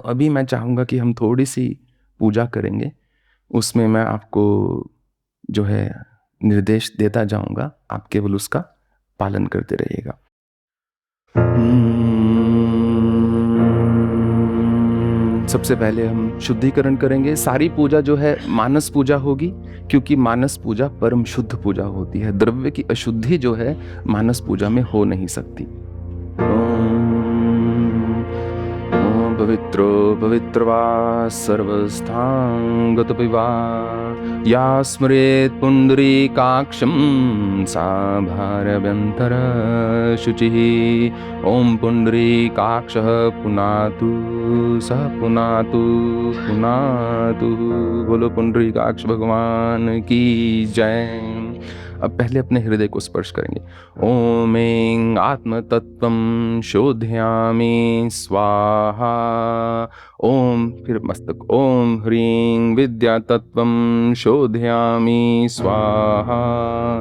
अभी मैं चाहूँगा कि हम थोड़ी सी पूजा करेंगे। उसमें मैं आपको जो है निर्देश देता जाऊँगा, आप केवल उसका पालन करते रहिएगा। सबसे पहले हम शुद्धिकरण करेंगे। सारी पूजा जो है मानस पूजा होगी, क्योंकि मानस पूजा परम शुद्ध पूजा होती है। द्रव्य की अशुद्धि जो है मानस पूजा में हो नहीं सकती। ओम पवित्रो पवित्र वा सर्वस्थांगतपि वा या स्मरेत् पुंडरीकाक्षं सा भारव्यंतर शुचिः। ओम पुंडरीकाक्षः पुनातु सः पुनातु पुनातु। बोलो पुंडरीकाक्ष भगवान की जय। अब पहले अपने हृदय को स्पर्श करेंगे। ओम ऐं आत्म तत्वं शोधयामि स्वाहा। ओम, फिर मस्तक। ओम ह्रीं विद्या तत्वं शोधयामि स्वाहा।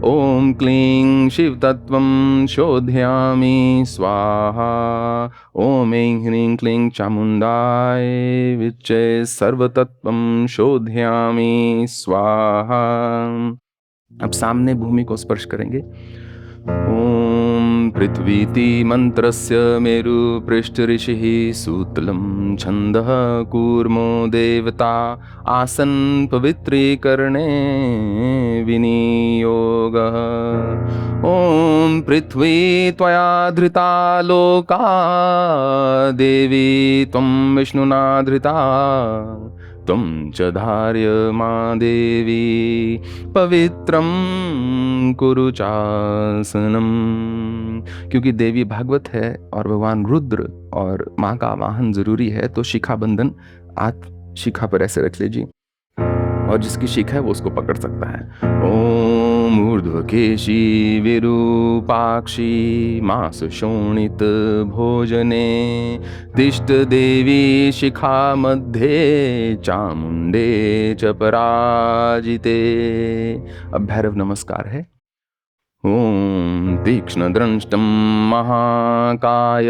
ओम क्लीं शिव तत्वं शोधयामि स्वाहा। ओम ऐं ह्रीं क्लीं चामुंडाय विच्चे सर्वतत्वं शोधयामि स्वाहा। अब सामने भूमि को स्पर्श करेंगे। ओम पृथ्वीति मंत्रस्य मेरु पृष्ठ ऋषिः सूतलं छंदः कूर्मो देवता आसन पवित्रीकरणे विनियोगः। ओम पृथ्वी त्वया धृता लोका देवी त्वं विष्णुना धृता त्वं च धार्य मा देवी पवित्रं कुरु चासनम। क्योंकि देवी भागवत है और भगवान रुद्र और माँ का आवाहन जरूरी है, तो शिखा बंधन आप शिखा पर ऐसे रख लीजिए, और जिसकी शिखा है वो उसको पकड़ सकता है। ओम ऊर्ध्वकेशी विरूपाक्षी मास शोणित भोजने तिष्ठ देवी शिखा मध्ये चामुंडे च पराजिते। अब भैरव नमस्कार है। ओम तीक्ष्ण दृष्टं महाकाय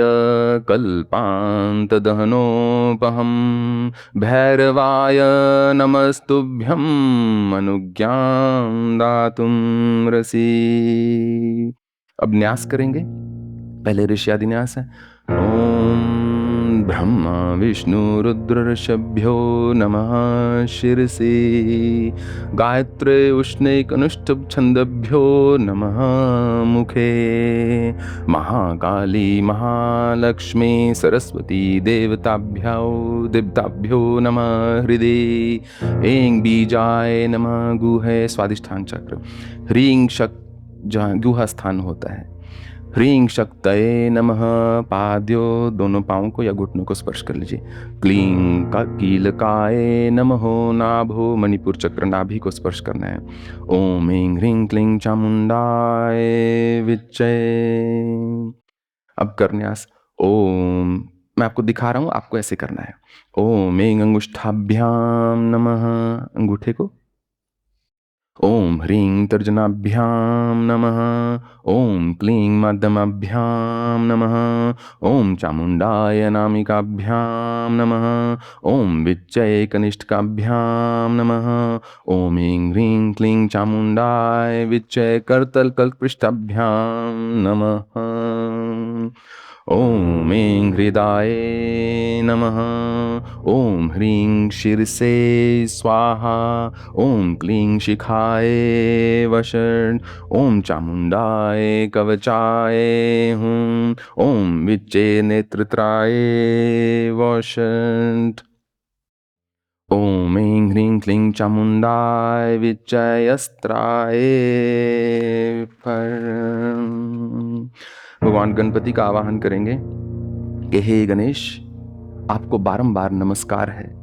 कल्पांत दहनोपहं भैरवाय नमस्तुभ्यं अनुज्ञां दातुं रसि। अब न्यास करेंगे। पहले ऋष्यादि न्यास है। ओम ब्रह्मा विष्णु रुद्रऋषभ्यो नमः शिरसि। गायत्रे उष्णैकनुष्ठुभ छंदभ्यो नमः मुखे। महाकाली महालक्ष्मी सरस्वती देवताभ्यो नमः हृदय। ऐं बीजाय नमः गुहे स्वादिष्ठान चक्र। ह्रीं शक जहाँ गुहा स्थान होता है। ह्रीं शक्तये नमः पाद्यो, दोनों पाँवों को या घुटनों को स्पर्श कर लीजिए। क्लीं कीलकाय नमः नाभो, मणिपुर चक्र नाभि को स्पर्श करना है। ओम ऐं ह्रीं क्लीं चामुंडाय विच्चय। अब करन्यास। ओम, मैं आपको दिखा रहा हूँ, आपको ऐसे करना है। ओम ऐं अंगुष्ठाभ्याम नमः, अंगूठे को। ओम ह्रीं तर्जनाभ्याम नमः। ओम क्लीं मध्यमाभ्याम नमः। ओम चामुंडाय नामिकाभ्याम नमः। ओम विच्चय कनिष्ठकाभ्याम नमः। ओम ऐं ह्रीं क्लीं चामुंडाय विच्चय करतल कल्पपृष्ठाभ्याम नमः। ओम ऐं हृदाय नमः। ओम ह्रीं शिरसे स्वाहा। ओम क्लीं शिखाय वषट्। ओम चामुंडाय कवचाय हुं। ओम विच्चे नेत्रत्राय वषट्। ओम ऐं ह्रीं क्लीं चामुंडाय विच्चयस्त्राय फट्। भगवान गणपति का आवाहन करेंगे कि हे गणेश, आपको बारंबार नमस्कार है।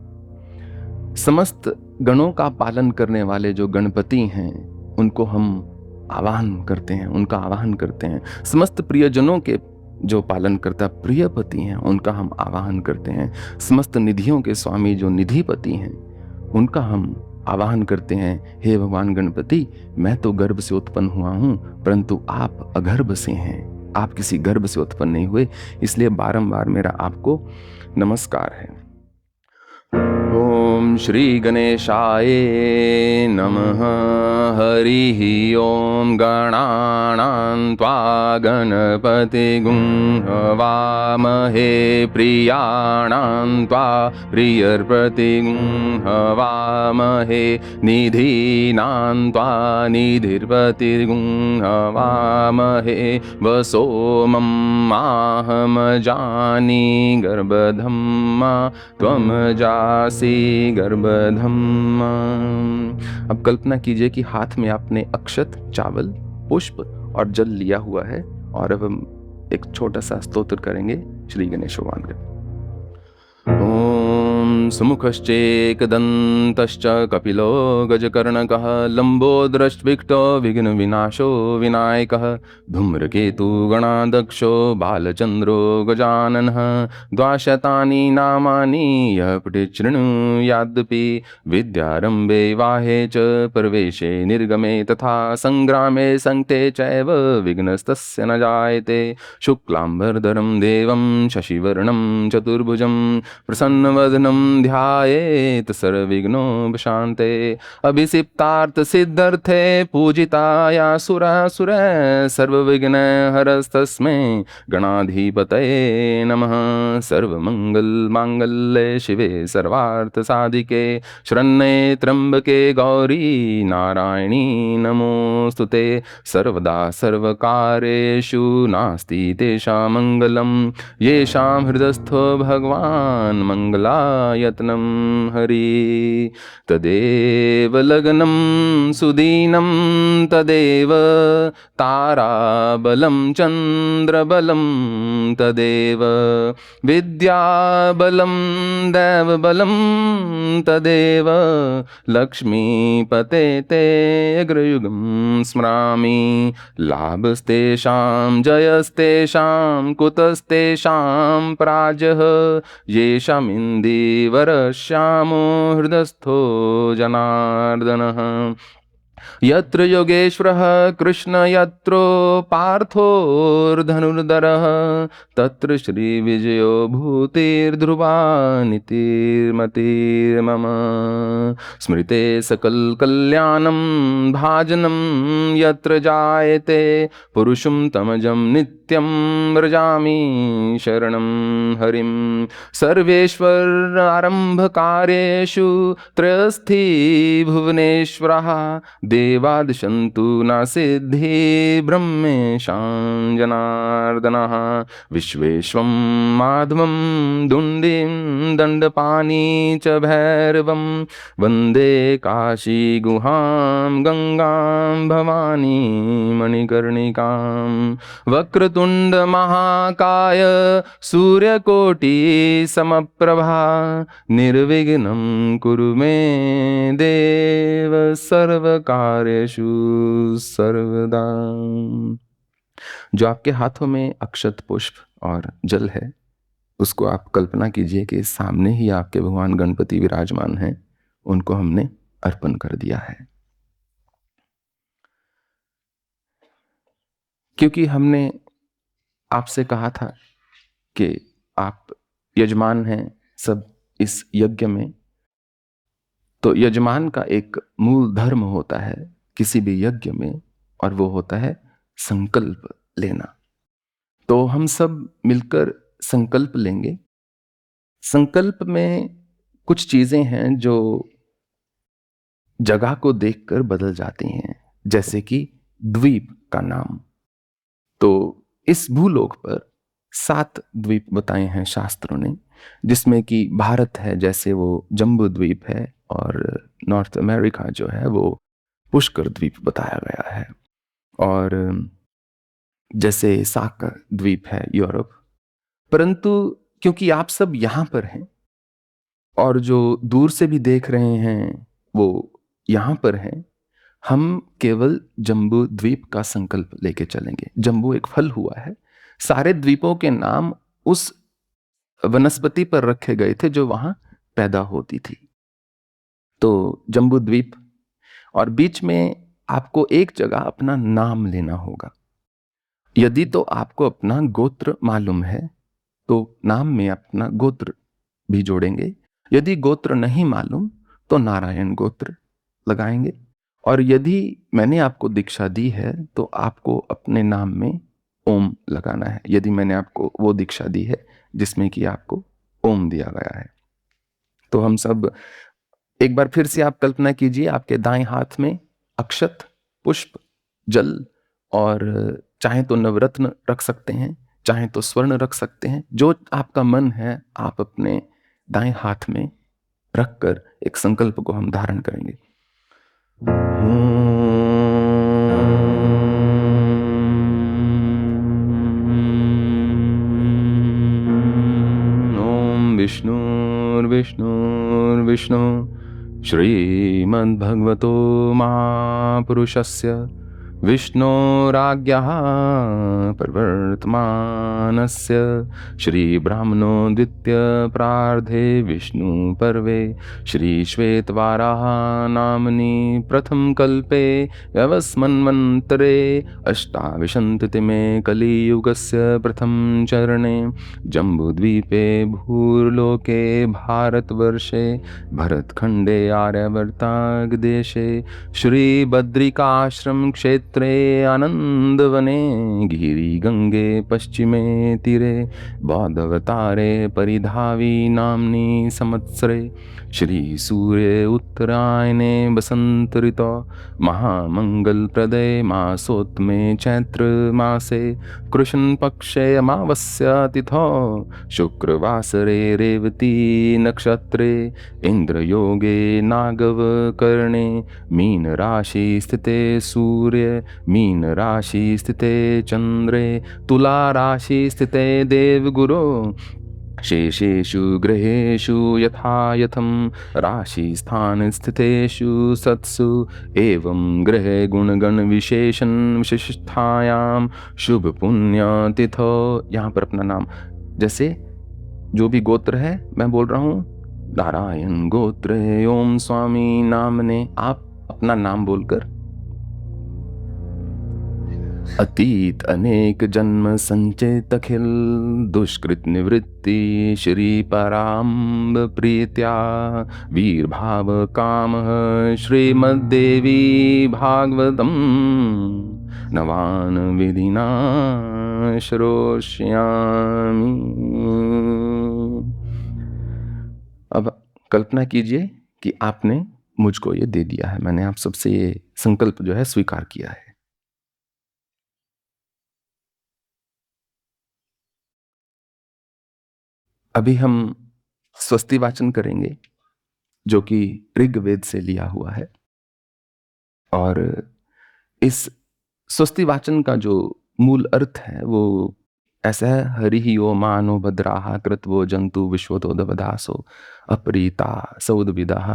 समस्त गणों का पालन करने वाले जो गणपति हैं उनको हम आवाहन करते हैं, उनका आवाहन करते हैं। समस्त प्रियजनों के जो पालन करता प्रियपति हैं उनका हम आवाहन करते हैं। समस्त निधियों के स्वामी जो निधिपति हैं उनका हम आवाहन करते हैं। हे भगवान गणपति, मैं तो गर्भ से उत्पन्न हुआ हूँ, परंतु आप अगर्भ से हैं। आप किसी गर्भ से उत्पन्न नहीं हुए, इसलिए बारंबार मेरा आपको नमस्कार है। ओम श्री गणेशाय नमः। हरिः ओम गणानां त्वा गणपतिगुं हवामहे प्रियाणां त्वा प्रियर्पतिगुं हवामहे निधीनां त्वा निधिर्पतिगुं हवामहे वसोमं माहमजानि गर्भधम्मा त्वम जासी गर्भधम्मा। अब कल्पना कीजिए कि हाथ में आपने अक्षत, चावल, पुष्प और जल लिया हुआ है, और अब हम एक छोटा सा स्तोत्र करेंगे श्री गणेश भगवान का। ओम सुमुखश्चेकदन्तश्च कपिलो गजकर्णकः लम्बोदरश्विक्तो विघ्न विनाशो विनायकः धूम्रकेतु गणाध्यक्षो बालचन्द्रो गजाननः द्वाशतानि नामानि यः पठेत् शृणुयादपि विद्यारम्भे वाहे च प्रवेशे निर्गमे तथा संग्रामे संकटे चैव विघ्नस्तस्य न जायते। शुक्लाम्बरधरं देवं शशिवर्णं चतुर्भुजं प्रसन्नवदनं ध्यायेत् सर्वविघ्नोपशान्ते। अभिषिक्तार्थसिद्धर्थे पूजिताया सुरासुरः सर्वविघ्नहरस्तस्मै गणाधिपतये नमः। सर्वमङ्गलमाङ्गल्ये शिवे सर्वार्थसाधिके शरण्ये त्र्यम्बके गौरी नारायणी नमोऽस्तुते। सर्वदा सर्वकार्येषु नास्ति तेषां मङ्गलं येषां हृदस्थो भगवान् मङ्गलायतनं हरि। तदेव लग्नं सुदीनं तदेव ताराबलं चन्द्रबलं तदेव विद्याबलं दैवबलं तदेव लक्ष्मीपते ते अग्रयुगं स्मरामि। लाभस्तेषां जयस्तेषां कुतस्तेषां पराजयः येषामिन्दीवरश्यामो हृदस्थो जनार्दनः। यत्र योगेश्वरः कृष्ण यत्रो पार्थोर्धनुर्धरः तत्र श्रीविजयो भूतिर्ध्रुवा नीतिर्मतिर्मम। स्मृते सकलकल्याणं भाजनं यत्र जायते पुरुषं तमजं नित्यं व्रजामि शरणं हरिं। सर्वेश्वर आरम्भकार्येषु त्रयस्थि भुवनेश्वरः देवादिशन्तु न सिद्धि ब्रह्मेशां जनार्दनः। विश्वेश्वं माधवं दुण्डिं दण्डपाणि च भैरवं वन्दे काशीगुहां गङ्गां भवानी मणिकर्णिकां। वक्रतुण्डमहाकाय सूर्यकोटिसमप्रभा निर्विघ्नं कुरु मे देव सर्वकार्येषु सर्वदा। जो आपके हाथों में अक्षत, पुष्प और जल है, उसको आप कल्पना कीजिए कि सामने ही आपके भगवान गणपति विराजमान हैं, उनको हमने अर्पण कर दिया है। क्योंकि हमने आपसे कहा था कि आप यजमान हैं सब इस यज्ञ में, तो यजमान का एक मूल धर्म होता है किसी भी यज्ञ में, और वो होता है संकल्प लेना। तो हम सब मिलकर संकल्प लेंगे। संकल्प में कुछ चीजें हैं जो जगह को देखकर बदल जाती हैं, जैसे कि द्वीप का नाम। तो इस भूलोक पर 7 द्वीप बताए हैं शास्त्रों ने, जिसमें कि भारत है जैसे वो जम्बू द्वीप है, और नॉर्थ अमेरिका जो है वो पुष्कर द्वीप बताया गया है, और जैसे साक द्वीप है यूरोप। परंतु क्योंकि आप सब यहाँ पर हैं और जो दूर से भी देख रहे हैं वो यहाँ पर हैं, हम केवल जम्बू द्वीप का संकल्प लेके चलेंगे। जम्बू एक फल हुआ है, सारे द्वीपों के नाम उस वनस्पति पर रखे गए थे जो वहां पैदा होती थी। तो जम्बू द्वीप, और बीच में आपको एक जगह अपना नाम लेना होगा। यदि तो आपको अपना गोत्र मालूम है, तो नाम में अपना गोत्र भी जोड़ेंगे। यदि गोत्र नहीं मालूम, तो नारायण गोत्र लगाएँगे। और यदि मैंने आपको दीक्षा दी है, तो आपको अपने नाम में ओम लगाना है। यदि मैंने आपको वो दीक्षा दी है, जिसमें कि आपको ओम दिया गया है। तो हम सब एक बार फिर से आप कल्पना कीजिए, आपके दाएँ हाथ में अक्षत, पुष्प, जल और चाहें तो नवरत्न रख सकते हैं, चाहें तो स्वर्ण रख सकते हैं। जो आपका मन है, आप अपने दाएँ हाथ में रखकर एक संकल्प को हम धारण करेंगे। ओम विष्णुर्विष्णुर्विष्णु श्रीमद्भगवतो महापुरुषस्य विष्णोराज्ञः प्रवर्तमानस्य श्रीब्राह्मणोदित्य प्रार्धे विष्णुपर्वे श्रीश्वेतवाराह नाम्नि प्रथम कल्पे व्यवस्मन्वन्तरे अष्टाविंशतितमे कलियुगस्य प्रथम चरणे जम्बूद्वीपे भूर्लोके भारतवर्षे भरतखण्डे आर्यावर्तागदेशे श्रीबद्रिकाश्रम क्षेत्रे आनन्दवने गिरिगङ्गे पश्चिमे तीरे बौद्धवतारे परिधावी नाम्नि संवत्सरे श्रीसूर्ये उत्तरायणे वसन्त ऋतो महामङ्गलप्रदे मासोत्तमे चैत्रमासे कृष्णपक्षे अमावस्या तिथौ शुक्रवासरे रेवती नक्षत्रे इंद्रयोगे नागवकर्णे मीन राशि स्थिते सूर्य मीन राशि स्थिते चंद्रे तुला राशि स्थिते देवगुरो शेषेषु ग्रहेषु यथा यथं राशिस्थान स्थितेषु सत्सु एवं ग्रहे गुणगण विशेषण विशिष्टायाम शुभ पुण्य तिथो। यहाँ पर अपना नाम, जैसे जो भी गोत्र है मैं बोल रहा हूँ, नारायण गोत्र है ओम स्वामी नामने, आप अपना नाम बोलकर अतीत अनेक जन्म संचित अखिल दुष्कृत निवृत्ति श्री पराम्ब प्रीत्या वीर भाव काम श्रीमद्देवी भागवतम नवान विधिना श्रोष्यामि। अब कल्पना कीजिए कि आपने मुझको ये दे दिया है, मैंने आप सबसे ये संकल्प जो है स्वीकार किया है। अभी हम स्वस्ति वाचन करेंगे, जो कि ऋग्वेद से लिया हुआ है। और इस स्वस्ति वाचन का जो मूल अर्थ है वो ऐसा है, हरि ओ मानो भद्राहा कृतवो जंतु विश्वतो दवदासो अपरीता सौदविदः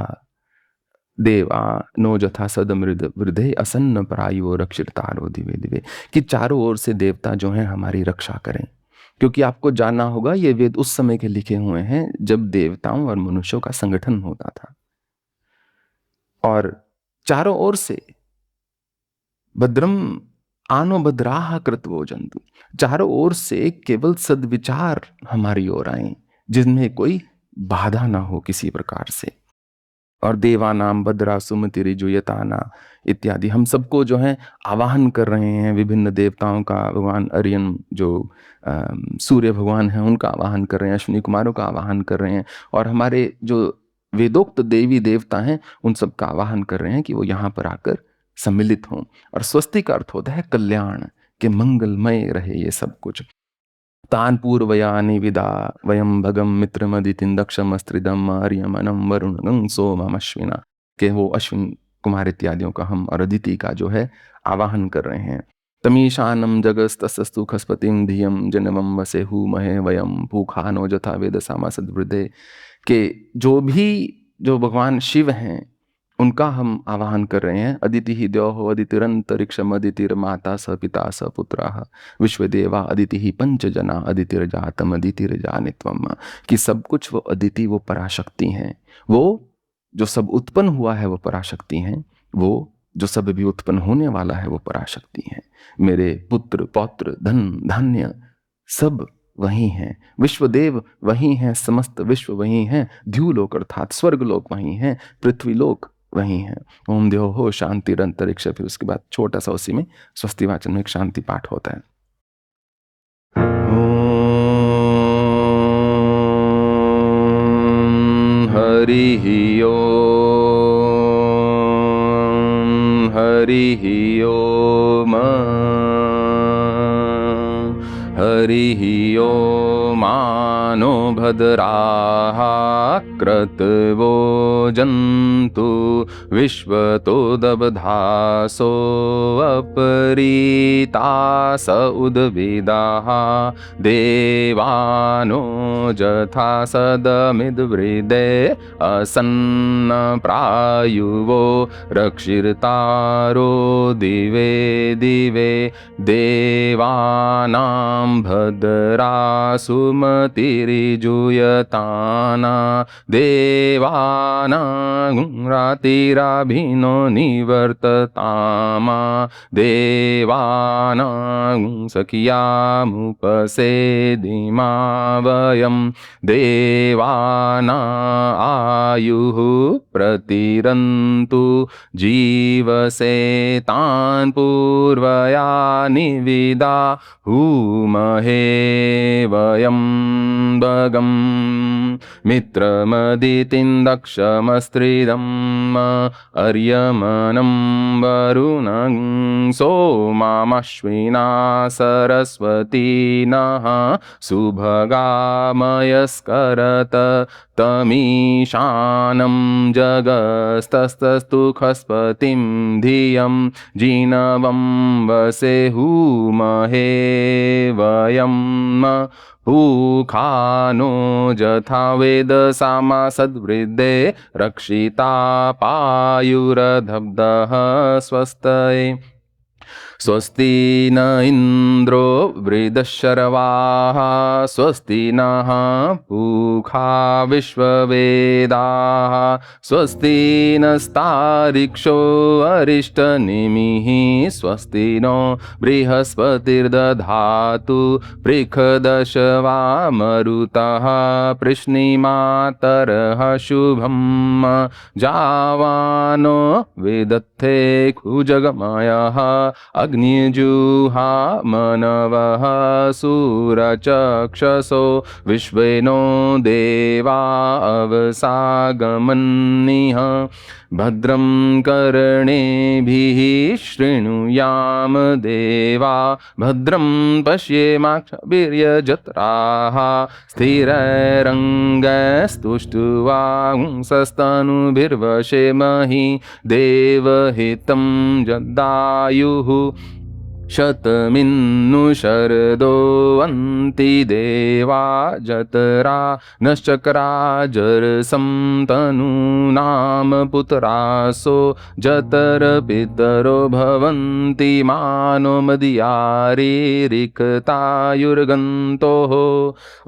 देवा नो जथा सदमृद वृद्धे असन्न प्रायो रक्षितारो दिवे दिवे, कि चारों ओर से देवता जो हैं हमारी रक्षा करें। क्योंकि आपको जानना होगा, ये वेद उस समय के लिखे हुए हैं जब देवताओं और मनुष्यों का संगठन होता था। और चारों ओर से भद्रम आनो भद्राह कृतवो जंतु, चारों ओर से केवल सद्विचार हमारी ओर आए, जिनमें कोई बाधा ना हो किसी प्रकार से। और देवानाम भद्रा सुमति ऋजुयताना इत्यादि, हम सबको जो है आवाहन कर रहे हैं विभिन्न देवताओं का। भगवान अर्यन जो सूर्य भगवान हैं उनका आवाहन कर रहे हैं, अश्विनी कुमारों का आवाहन कर रहे हैं, और हमारे जो वेदोक्त देवी देवता हैं उन सब का आवाहन कर रहे हैं कि वो यहाँ पर आकर सम्मिलित हों। और स्वस्ति का अर्थ होता है कल्याण, के मंगलमय रहे ये सब कुछ। तान पूर्वया निविदा वयम भगम मित्रमदितिं दक्षमस्त्रिदम आर्यमनम वरुणं सोममश्विना, के वो अश्विन कुमार इत्यादियों का हम और अदिति का जो है आवाहन कर रहे हैं। तमीशानम जगस्तस्तु खस्पतिम धियम जनवम वसेहु महे वयम भूखानो जथा वेद सामा सद्वृदे, के जो भी जो भगवान शिव हैं उनका हम आवाहन कर रहे हैं। अदिति ही द्योहो अदितिरंतरिक्षम अदितिर्माता स पिता स पुत्राः विश्वदेवा अदिति ही पंचजना अदितिर्जातम अदितिर्जानित्वम, कि सब कुछ वो अदिति, वो पराशक्ति हैं। वो जो सब उत्पन्न हुआ है वो पराशक्ति हैं, वो जो सब भी उत्पन्न होने वाला है वो पराशक्ति हैं। मेरे पुत्र पौत्र धन धान्य सब वही हैं। विश्वदेव वही हैं, समस्त विश्व वही हैं, द्युलोक अर्थात स्वर्गलोक वही हैं, पृथ्वीलोक वही हैं। ओम द्यो हो शांतिरंतरिक्ष। फिर उसके बाद छोटा सा उसी में स्वस्ति वाचन में एक शांति पाठ होता है। हरि ओम हरि ओम हरि ओमानो भद्राः क्रतवो जन्तु विश्वतो दबधासो अपरीतास उद्भिदाः देवानो जथा सदमिद्वृदे असन्न प्रायुवो रक्षिर्तारो दिवे दिवे देवानां भद्रा सुमतिरिजुयताना देवानां रातिराभिनो निवर्ततामा देवानां सखियामुपसेदिमा वयं देवाना आयुः प्रतिरन्तु जीवसेतान् पूर्वया निविदा हूमहे वयं भगं मित्रमदितिं दक्षमस्त्रिदम् अर्यमनं वरुणं सोमामश्विना सरस्वती नः सुभगामयस्करत तमीशानं जगस्तस्तस्तु खस्पतिं धियं जिनवं वसे हूमहे वयं पूखानो जथा वेदसामा सद्वृद्धे रक्षिता पायुरधब्धः स्वस्तये स्वस्ति न इन्द्रो वृद्धशर्वाः स्वस्ति नः पूषा विश्ववेदाः स्वस्ति नस्तार्क्ष्यो अरिष्टनेमिः स्वस्ति नो बृहस्पतिर्दधातु पृषदशवा मरुतः पृश्निमातरः शुभं जावानो विदत्ते खुजगमयः अग्निजुहा मनवः सूरचक्षसो विश्वेनो देवा अवसागमन्निः भद्रं कर्णेभिः शृणुयाम देवा भद्रं पश्येमाक्षभिर्यजत्राः स्थिरैरङ्गैस्तुष्ट्वांसस्तनुभिर्वशेमहि देवहितं जदायुः शतमिन्नु शरदो अन्ति देवा जतरा नश्चक्रा जरसं तनूनां पुत्रासो जतर पितरो भवन्ति मानो मदियारिरिक्तायुर्गन्तोः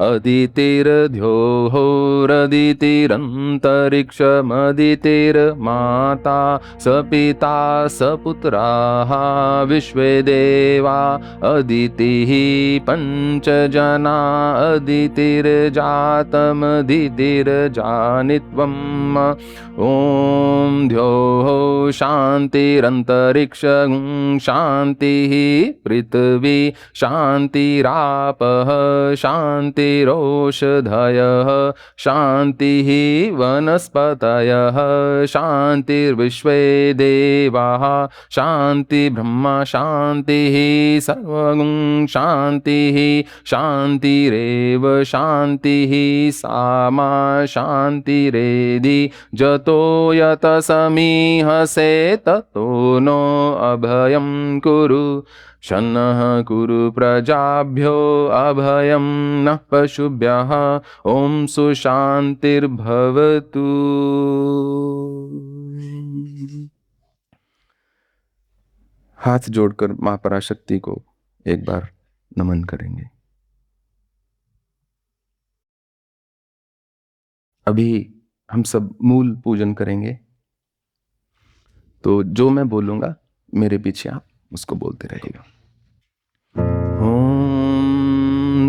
अदितिर्द्योहोरदितिरन्तरिक्षमदितिर्माता स पिता स पुत्राः विश्वे देवा अदितिः पञ्चजना अदितिर्जातमदितिर्जानित्वम् ॐ द्योः शान्तिरन्तरिक्षं शान्तिः पृथिवी शान्तिरापः शान्तिरोषधयः शान्तिः वनस्पतयः शान्तिर्विश्वे देवाः शान्ति ब्रह्म शान्तिः सर्वं शान्तिः शान्तिरेव शान्तिः सामा शान्तिरेधि जतो यत समीहसे ततो नो अभयं कुरु शन्नः कुरु प्रजाभ्यो अभयं नः पशुभ्यः ॐ सुशान्तिर्भवतु। हाथ जोड़कर मां पराशक्ति को एक बार नमन करेंगे। अभी हम सब मूल पूजन करेंगे, तो जो मैं बोलूंगा मेरे पीछे आप उसको बोलते रहिएगा।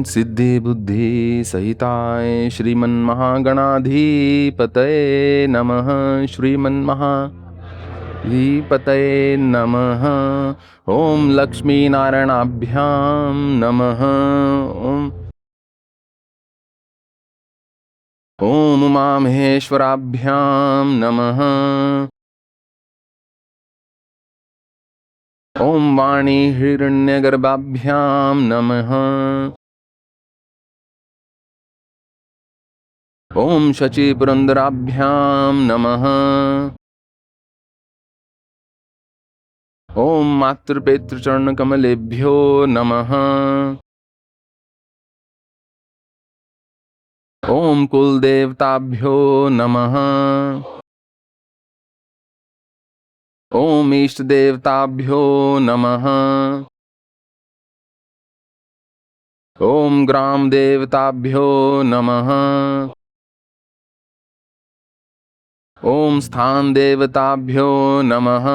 सिद्धि बुद्धि सहिताय श्रीमन्महागणाधिपतये नमः। श्रीमन्महाधिपतये नमः। ओम लक्ष्मी नारायणाभ्याम नमः। ओम उमा महेश्वराभ्याम नमः। ओम वाणी हिरण्यगर्भाभ्याम नमः। ओम शचि पुरंदराभ्याम नमः। ओम मातृपेतृचरणकमलेभ्यो नमः। ओम कुलदेवताभ्यो नमः। ओम इष्टदेवताभ्यो नमः। ओम ग्राम देवताभ्यो नमः। ओम स्थान देवताभ्यो नमः।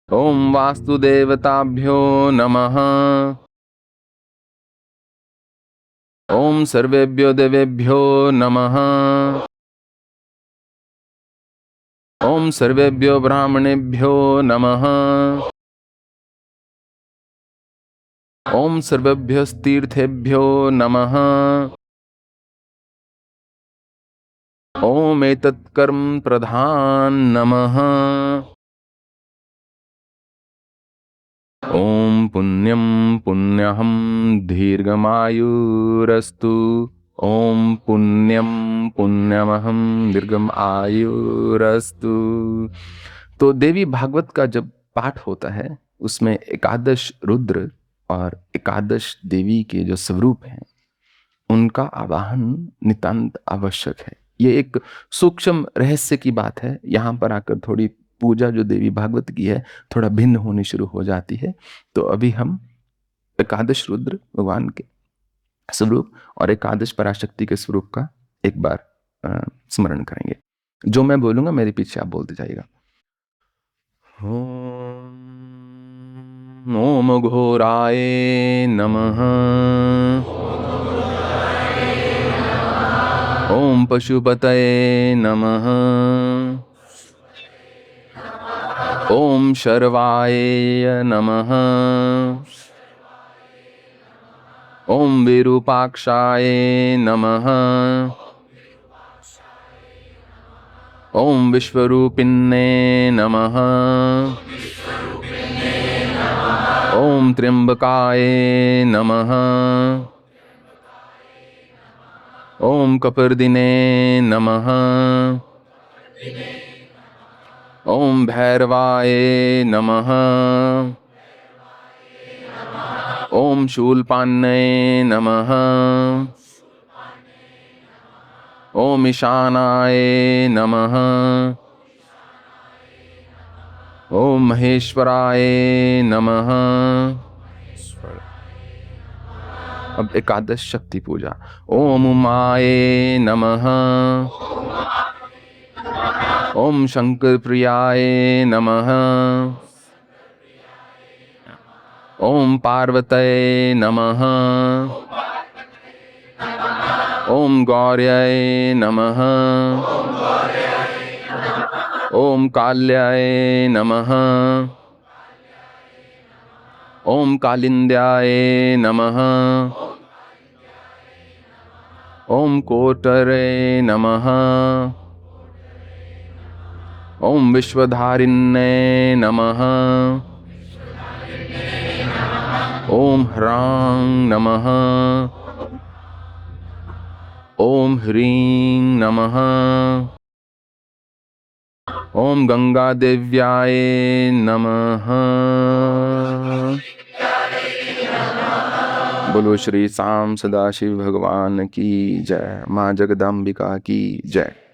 ओम वास्तुदेवताभ्यो नमः। ओम सर्वेभ्यो देवेभ्यो नमः। ओम सर्वेभ्यो ब्राह्मणेभ्यो नमः। ओम सर्वेभ्यस्तीर्थेभ्यो नमः। ओम एतत्कर्म प्रधान नमः। ओम पुण्यम पुण्यहम दीर्घमायुरस्तु। ओम पुण्यम पुण्यमहम दीर्घम आयुरस्तु। तो देवी भागवत का जब पाठ होता है उसमें एकादश रुद्र और एकादश देवी के जो स्वरूप हैं उनका आवाहन नितांत आवश्यक है। ये एक सूक्ष्म रहस्य की बात है। यहाँ पर आकर थोड़ी पूजा जो देवी भागवत की है थोड़ा भिन्न होनी शुरू हो जाती है। तो अभी हम एकादश रुद्र भगवान के स्वरूप और एकादश पराशक्ति के स्वरूप का एक बार स्मरण करेंगे। जो मैं बोलूंगा मेरे पीछे आप बोलते जाइएगा। ओम घोराय नमः। ओम पशुपतये नमः। ओम शर्वाय नमः। ओम विरूपाक्षाय नमः। ओम विश्वरूपिण्ये नमः। ओम त्र्यंबकाय नमः। ओम कपर्दिने नमः। ओम भैरवाय नमः। ओम शूलपाण्ये नमः। ओम ईशानाय नमः। ओम महेश्वराय नमः। अब एकादश शक्ति पूजा। ओम उमाय नमः। ओम शंकर प्रियाय नमः। ओम पार्वतये नमः। ओम गौर्याय नमः। ओम काल्याय नमः। ओम कालिंद्याय नमः। ओम कोटरे नमः। ओम विश्वधारिण्ये नमः। ओम ह्रां नमः। ओम ह्रीं नमः। ओम गंगा देव्याय नमः। बोलो श्री शाम सदाशिव भगवान की जय। माँ जगदम्बिका की जय।